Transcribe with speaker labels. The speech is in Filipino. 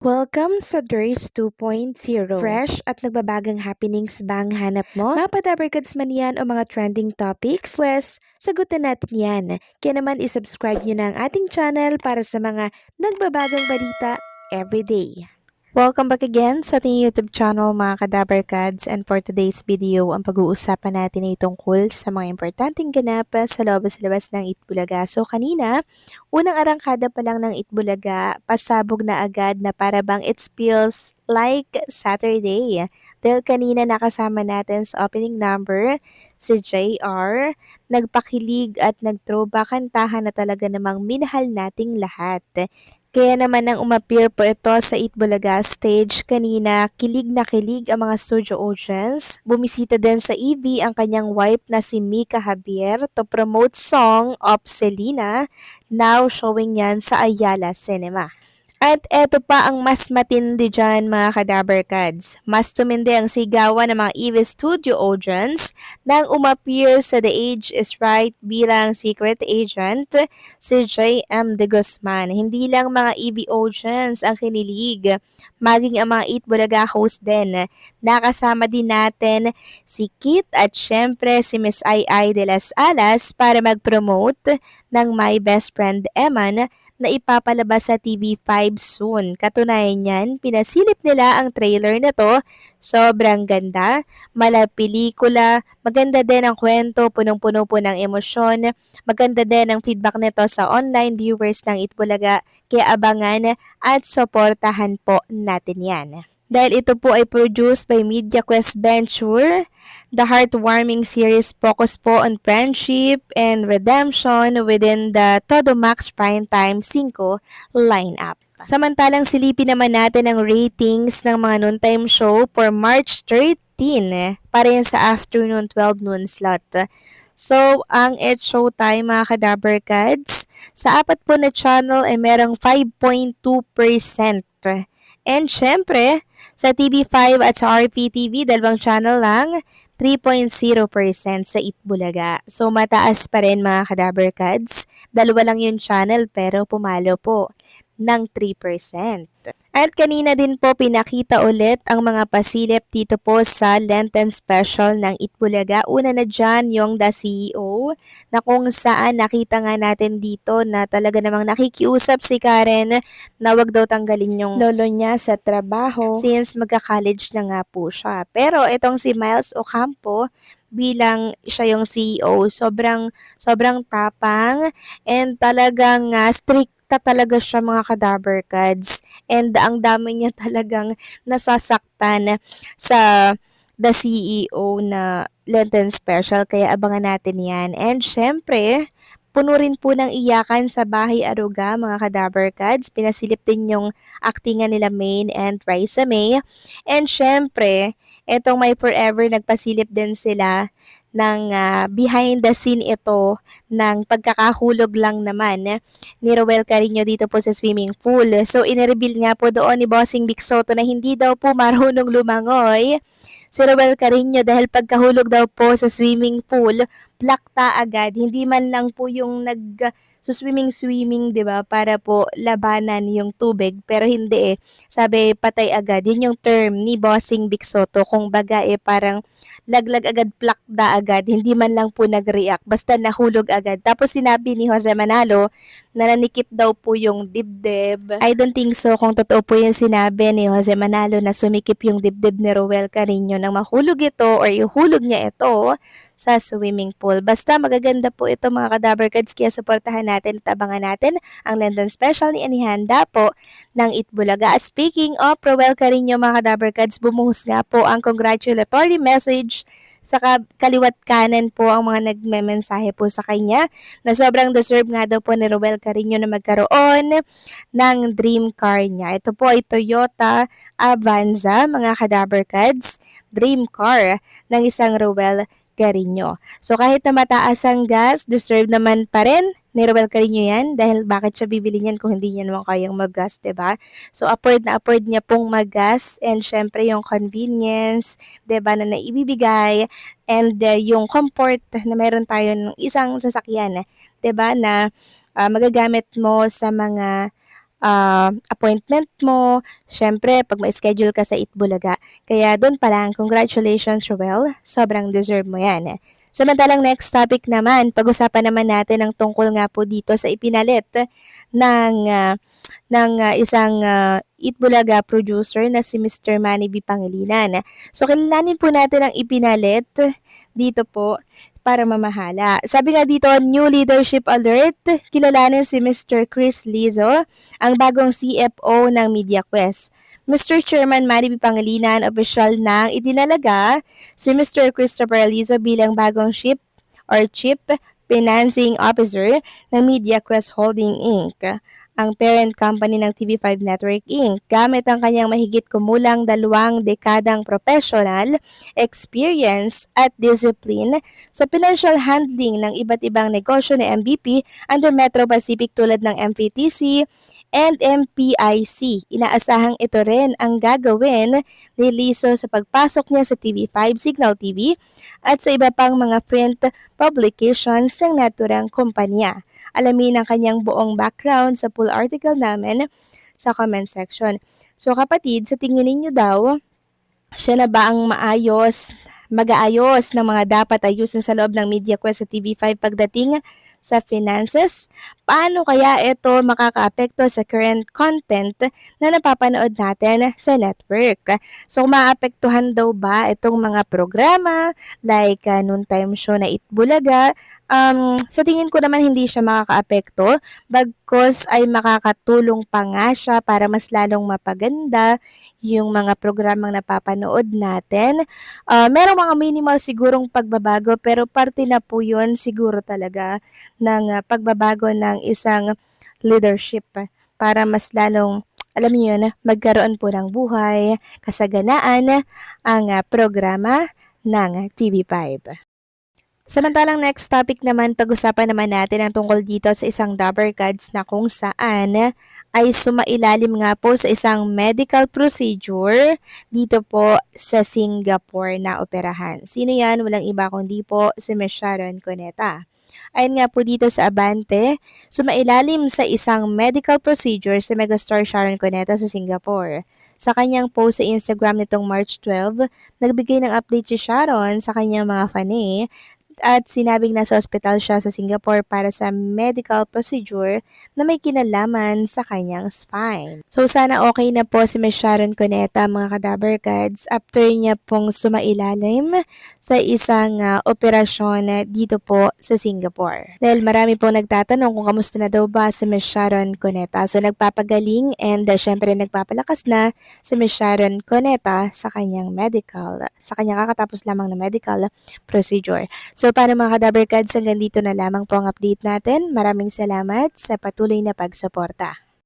Speaker 1: Welcome sa DRS 2.0. Fresh at nagbabagang happenings ba ang hanap mo? Mga padabarkads man yan o mga trending topics? Pwes, sagutin natin yan. Kaya naman isubscribe nyo na ang ating channel para sa mga nagbabagang balita everyday. Welcome back again sa ating YouTube channel mga Kadabarkads, and for today's video, ang pag-uusapan natin ay tungkol sa mga importanteng ganap sa labas ng Itbulaga. So kanina, unang arangkada pa lang ng Itbulaga, pasabog na agad na para bang it feels like Saturday. Dahil kanina nakasama natin sa opening number si JR, nagpakilig at nag-throwback kantahan na talaga namang minahal nating lahat. Kaya naman nang umappear po ito sa Itbulaga stage kanina, kilig na kilig ang mga studio audience. Bumisita din sa EV ang kanyang wife na si Mika Javier to promote song of Selena, now showing yan sa Ayala Cinema. At eto pa ang mas matindi dyan mga Kadabarkads. Mas tumindi ang sigawan ng mga EV Studio audience nang umappear sa The Age is Right bilang secret agent si J.M. De Guzman. Hindi lang mga EV audience ang kinilig, maging ang mga Eat Bulaga host din. Nakasama din natin si Kit at syempre si Miss Ai de las Alas para mag-promote ng My Best Friend Eman na ipapalabas sa TV5 soon. Katunayan niyan, pinasilip nila ang trailer na to. Sobrang ganda, mala pelikula, maganda din ang kwento, punong-puno po ng emosyon. Maganda din ang feedback nito sa online viewers ng Itbulaga, kaya abangan at suportahan po natin yan. Dahil ito po ay produced by Media Quest Venture, the heartwarming series focus po on friendship and redemption within the Todo Max Primetime 5 lineup. Samantalang silipin naman natin ang ratings ng mga noontime show for March 13 para yan sa afternoon 12 noon slot. So, ang It Showtime mga Kadabarkads, sa apat po na channel ay merong 5.2%. And syempre, sa TV5 at sa RPTV, dalawang channel lang, 3.0% sa Itbulaga. So mataas pa rin mga Kadabarkads. Dalawa lang yung channel pero pumalo po ng 3%. At kanina din po pinakita ulit ang mga pasilip dito po sa Lenten Special ng Itbulaga. Una na dyan yung The CEO na kung saan nakita nga natin dito na talaga namang nakikiusap si Karen na wag daw tanggalin yung lolo niya sa trabaho since magka-college na nga po siya. Pero itong si Miles Ocampo, bilang siya yung CEO, sobrang tapang and talagang strict talaga siya mga Kadabarkads, and ang dami niya talagang nasasaktan sa The CEO na Lenten Special, kaya abangan natin yan. And syempre, puno rin po ng iyakan sa Bahay Aruga mga Kadabarkads. Pinasilip din yung actingan nila Maine and Raisa May. And syempre, etong My Forever, nagpasilip din sila ng behind the scene ito ng pagkakahulog lang naman ni Roel Carino dito po sa swimming pool. So, inireveal nga po doon ni Bossing Vic Soto na hindi daw po marunong lumangoy si Roel Carino dahil pagkahulog daw po sa swimming pool, plakta agad. Hindi man lang po yung swimming, 'di ba? Para po labanan yung tubig, pero hindi eh. Sabi patay agad. Yun yung term ni Bossing Vic Soto. Kung baga parang laglag agad, plakda agad. Hindi man lang po nag-react. Basta nahulog agad. Tapos sinabi ni Jose Manalo na nanikip daw po yung dibdib. I don't think so kung totoo po yung sinabi ni Jose Manalo na sumikip yung dibdib ni Roel Carino nang mahulog ito or ihulog niya ito sa swimming pool. Basta magaganda po ito mga Kadabarkads, kaya suportahan natin at abangan natin ang Lenten Special ni Anihanda po ng Itbulaga. Speaking of Roel Carino mga Kadabarkads, bumuhos nga po ang congratulatory message sa kaliwat kanan po ang mga nagmemensahe po sa kanya na sobrang deserve nga daw po ni Roel Carino na magkaroon ng dream car niya. Ito po ay Toyota Avanza mga Kadabarkads, dream car ng isang Roel Carino. So kahit na mataas ang gas, deserve naman pa rin ni Roel Carino yan dahil bakit siya bibili niyan kung hindi niya naman kayang mag-gas, diba? So afford na afford niya pong mag-gas, and syempre yung convenience, diba, na naibibigay, and yung comfort na meron tayo ng isang sasakyan, diba, na magagamit mo sa mga appointment mo, syempre 'pag mai-schedule ka sa Itbulaga. Kaya do'n pa lang, congratulations, Joel, sobrang deserve mo 'yan. Samantalang next topic naman, pag-usapan naman natin ang tungkol nga po dito sa ipinalit ng, isang, Itbulaga producer na si Mr. Manny B. Pangilinan. So kilalanin po natin ang ipinalit dito po para mamahala. Sabi nga dito, new leadership alert, kilalanin si Mr. Chris Lizo, ang bagong CFO ng MediaQuest. Mr. Chairman Manny B. Pangilinan, opisyal nang idinalaga si Mr. Christopher Lizo bilang bagong Chief Financing Officer ng MediaQuest Holding Inc., ang parent company ng TV5 Network Inc. Gamit ang kanyang mahigit kumulang 2 dekadang professional experience at discipline sa financial handling ng iba't ibang negosyo ni MVP under Metro Pacific tulad ng MPTC and MPIC. Inaasahang ito rin ang gagawin ni Lizo sa pagpasok niya sa TV5, Signal TV at sa iba pang mga print publications ng naturang kumpanya. Alamin ang kanyang buong background sa full article namin sa comment section. So kapatid, sa tingin ninyo daw, siya na ba ang mag-aayos ng mga dapat ayusin sa loob ng MediaQuest sa TV5 pagdating sa finances? Paano kaya ito makakaapekto sa current content na napapanood natin sa network? So, maapektuhan daw ba itong mga programa like noontime show na Itbulaga? Sa tingin ko naman hindi siya makakaapekto, bagkus ay makakatulong pa nga siya para mas lalong mapaganda yung mga programang napapanood natin. Merong mga minimal sigurong pagbabago pero parte na po yun siguro talaga ng pagbabago ng isang leadership para mas lalong alam niyo yun, magkaroon po ng buhay, kasaganaan ang programa ng TV5. Samantalang next topic naman, pag-usapan naman natin ang tungkol dito sa isang Dabber Gods na kung saan ay sumailalim nga po sa isang medical procedure dito po sa Singapore na operahan. Sino yan? Walang iba kundi po si Ms. Sharon Cuneta. Ayon nga po dito sa Abante, sumailalim sa isang medical procedure si megastar Sharon Cuneta sa Singapore. Sa kanyang post sa Instagram nitong March 12, nagbigay ng update si Sharon sa kanyang mga fanay at sinabing nasa ospital siya sa Singapore para sa medical procedure na may kinalaman sa kanyang spine. So sana okay na po si Ms. Sharon Cuneta mga Kadaber Gods after niya pong sumailalim sa isang operasyon dito po sa Singapore. Dahil marami pong nagtatanong kung kamusta na daw ba si Ms. Sharon Cuneta. So nagpapagaling and syempre nagpapalakas na si Ms. Sharon Cuneta sa kanyang kakatapos lamang na medical procedure. So paano mga Kadaber Gods, hanggang dito na lamang po ang update natin. Maraming salamat sa patuloy na pagsuporta.